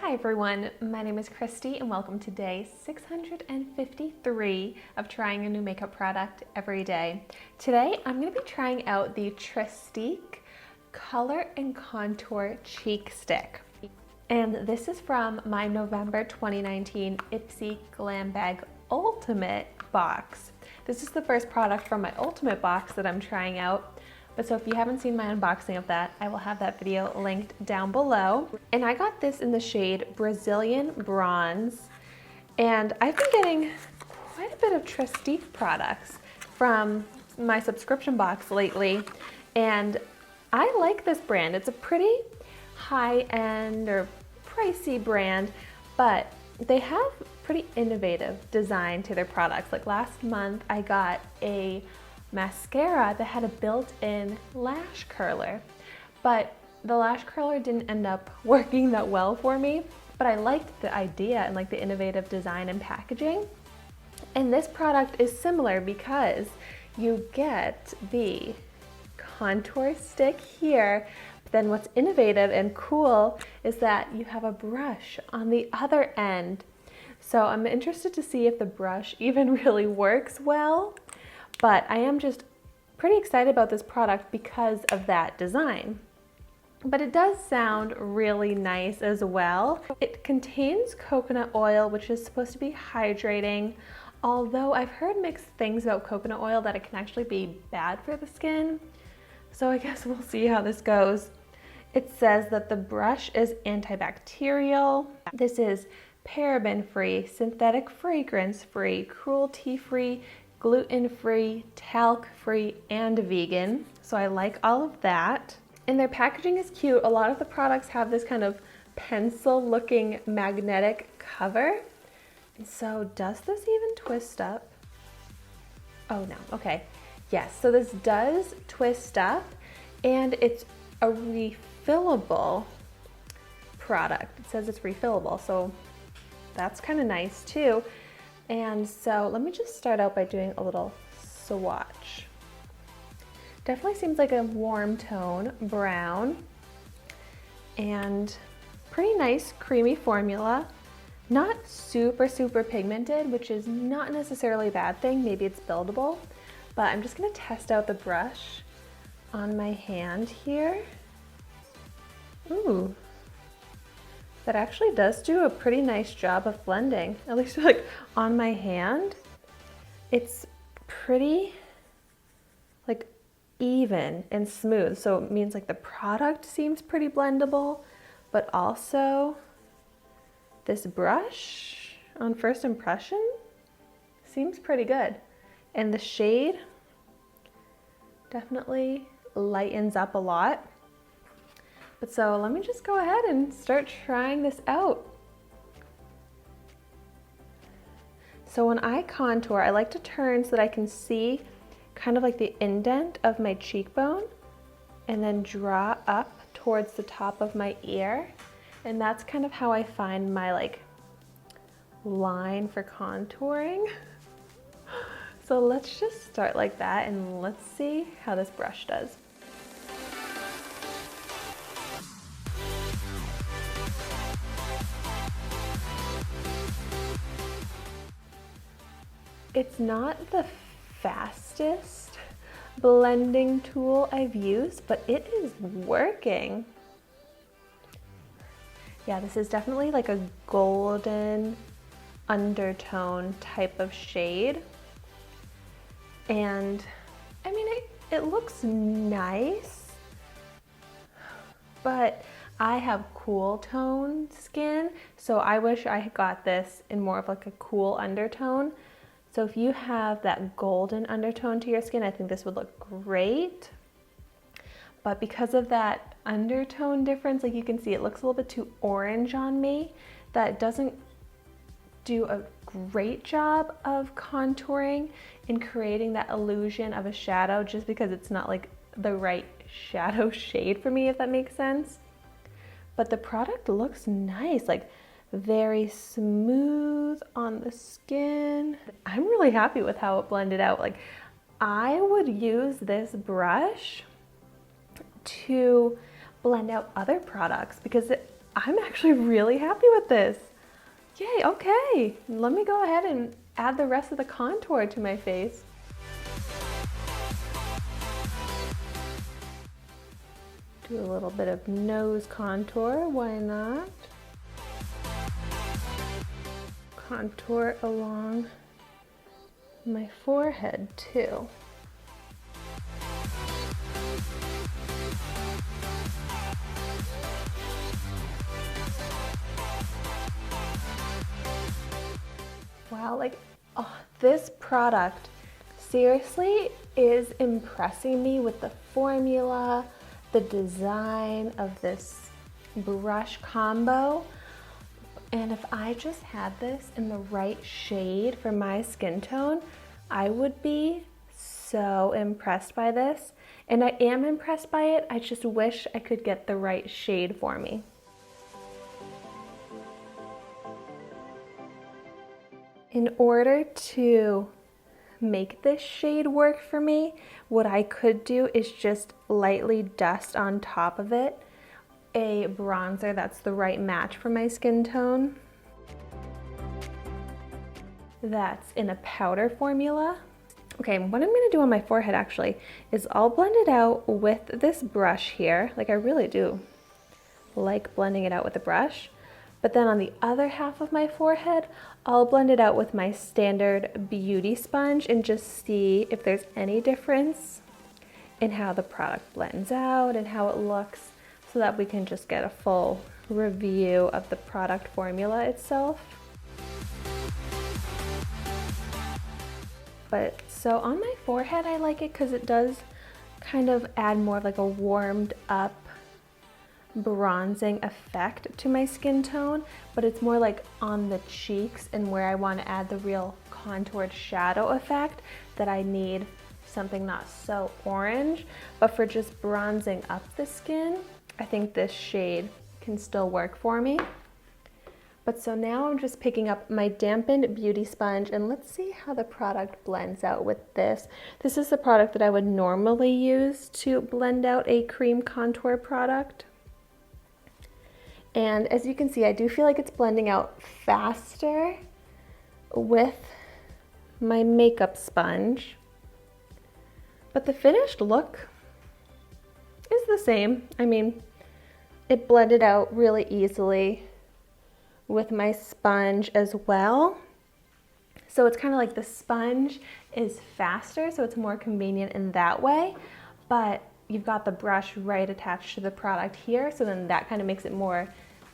Hi everyone, my name is Christy and welcome to day 653 of trying a new makeup product every day. Today I'm going to be trying out the Trestique Color and Contour Cheek Stick. And this is from my November 2019 Ipsy Glam Bag Ultimate box. This is the first product from my Ultimate box that I'm trying out. But so if you haven't seen my unboxing of that, I will have that video linked down below. And I got this in the shade Brazilian Bronze. And I've been getting quite a bit of Trestique products from my subscription box lately. And I like this brand. It's a pretty high-end or pricey brand, but they have pretty innovative design to their products. Like last month, I got a mascara that had a built-in lash curler, but the lash curler didn't end up working that well for me, but I liked the idea and like the innovative design and packaging. And this product is similar because you get the contour stick here, but then what's innovative and cool is that you have a brush on the other end. So I'm interested to see if the brush even really works well. But I am just pretty excited about this product because of that design. But it does sound really nice as well. It contains coconut oil, which is supposed to be hydrating, although I've heard mixed things about coconut oil that it can actually be bad for the skin. So I guess we'll see how this goes. It says that the brush is antibacterial. This is paraben-free, synthetic fragrance-free, cruelty-free, gluten-free, talc-free, and vegan. So I like all of that. And their packaging is cute. A lot of the products have this kind of pencil-looking magnetic cover. And so does this even twist up? Oh no, okay. Yes, so this does twist up and it's a refillable product. It says it's refillable, so that's kind of nice too. And so let me just start out by doing a little swatch. Definitely seems like a warm tone, brown, and pretty nice creamy formula. Not super pigmented, which is not necessarily a bad thing. Maybe it's buildable, but I'm just gonna test out the brush on my hand here. Ooh. That actually does do a pretty nice job of blending, at least like on my hand. It's pretty like even and smooth, so it means like the product seems pretty blendable, but also this brush on first impression seems pretty good. And the shade definitely lightens up a lot. But so let me just go ahead and start trying this out. So when I contour, I like to turn so that I can see kind of like the indent of my cheekbone and then draw up towards the top of my ear. And that's kind of how I find my like line for contouring. So let's just start like that and let's see how this brush does. It's not the fastest blending tool I've used, but it is working. Yeah, this is definitely like a golden undertone type of shade. And I mean, it looks nice, but I have cool tone skin, so I wish I had got this in more of like a cool undertone. So if you have that golden undertone to your skin, I think this would look great. But because of that undertone difference, like you can see, it looks a little bit too orange on me. That doesn't do a great job of contouring and creating that illusion of a shadow just because it's not like the right shadow shade for me, if that makes sense. But the product looks nice, like very smooth on the skin. I'm really happy with how it blended out. Like I would use this brush to blend out other products because I'm actually really happy with this. Yay, okay. Let me go ahead and add the rest of the contour to my face. Do a little bit of nose contour, why not? Contour along my forehead too. Wow, like, oh, this product seriously is impressing me with the formula, the design of this brush combo. And if I just had this in the right shade for my skin tone, I would be so impressed by this. And I am impressed by it, I just wish I could get the right shade for me. In order to make this shade work for me, what I could do is just lightly dust on top of it a bronzer that's the right match for my skin tone. That's in a powder formula. Okay, what I'm gonna do on my forehead actually is I'll blend it out with this brush here. Like, I really do like blending it out with the brush. But then on the other half of my forehead, I'll blend it out with my standard beauty sponge and just see if there's any difference in how the product blends out and how it looks, so that we can just get a full review of the product formula itself. But so on my forehead, I like it because it does kind of add more of like a warmed up bronzing effect to my skin tone, but it's more like on the cheeks and where I want to add the real contoured shadow effect that I need something not so orange. But for just bronzing up the skin, I think this shade can still work for me. But so now I'm just picking up my dampened beauty sponge and let's see how the product blends out with this. This is the product that I would normally use to blend out a cream contour product. And as you can see, I do feel like it's blending out faster with my makeup sponge. But the finished look is the same. I mean, it blended out really easily with my sponge as well. So it's kind of like the sponge is faster, so it's more convenient in that way. But you've got the brush right attached to the product here, so then that kind of makes it more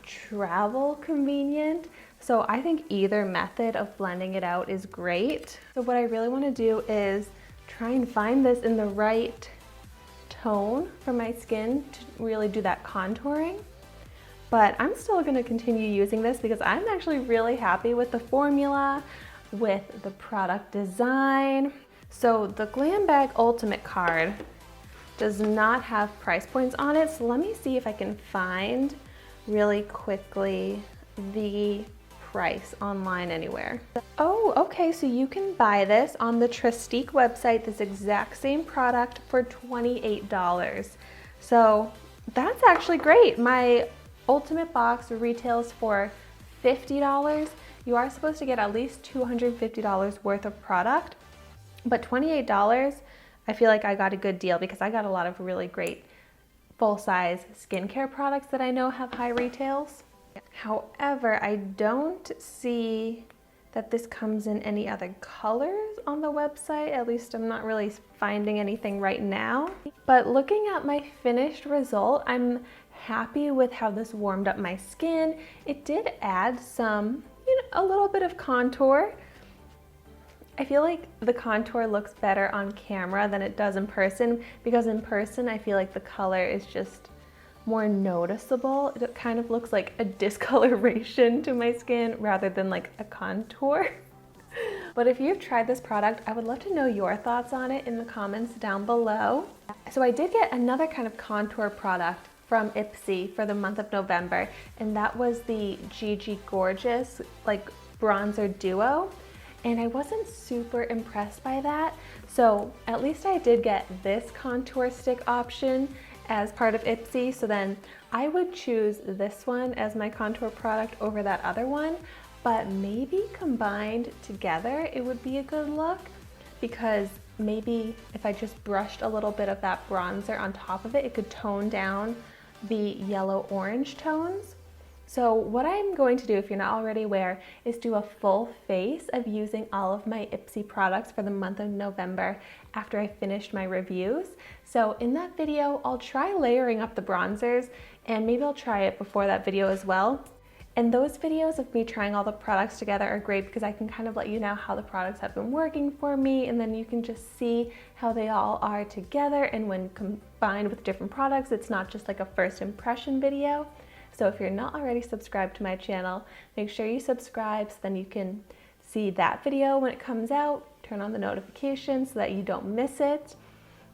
travel convenient. So I think either method of blending it out is great. So what I really want to do is try and find this in the right tone for my skin to really do that contouring. But I'm still going to continue using this because I'm actually really happy with the formula, with the product design. So the Glam Bag Ultimate card does not have price points on it, so let me see if I can find really quickly the price online anywhere. Oh, okay, so you can buy this on the Trestique website, this exact same product for $28. So that's actually great. My Ultimate box retails for $50. You are supposed to get at least $250 worth of product, but $28, I feel like I got a good deal because I got a lot of really great full-size skincare products that I know have high retails. However, I don't see that this comes in any other colors on the website. At least I'm not really finding anything right now. But looking at my finished result, I'm happy with how this warmed up my skin. It did add some, a little bit of contour. I feel like the contour looks better on camera than it does in person, because in person I feel like the color is just more noticeable. It kind of looks like a discoloration to my skin rather than like a contour. But if you've tried this product, I would love to know your thoughts on it in the comments down below. So I did get another kind of contour product from Ipsy for the month of November, and that was the Gigi Gorgeous like bronzer duo. And I wasn't super impressed by that. So at least I did get this contour stick option as part of Ipsy. So then I would choose this one as my contour product over that other one, but maybe combined together it would be a good look, because maybe if I just brushed a little bit of that bronzer on top of it, it could tone down the yellow-orange tones. So what I'm going to do, if you're not already aware, is do a full face of using all of my Ipsy products for the month of November after I finished my reviews. So in that video, I'll try layering up the bronzers, and maybe I'll try it before that video as well. And those videos of me trying all the products together are great because I can kind of let you know how the products have been working for me, and then you can just see how they all are together, and when combined with different products, it's not just like a first impression video. So if you're not already subscribed to my channel, make sure you subscribe so then you can see that video when it comes out, turn on the notifications so that you don't miss it.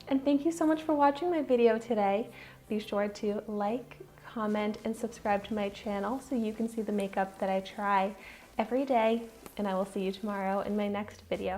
And thank you so much for watching my video today. Be sure to like, comment, and subscribe to my channel so you can see the makeup that I try every day, and I will see you tomorrow in my next video.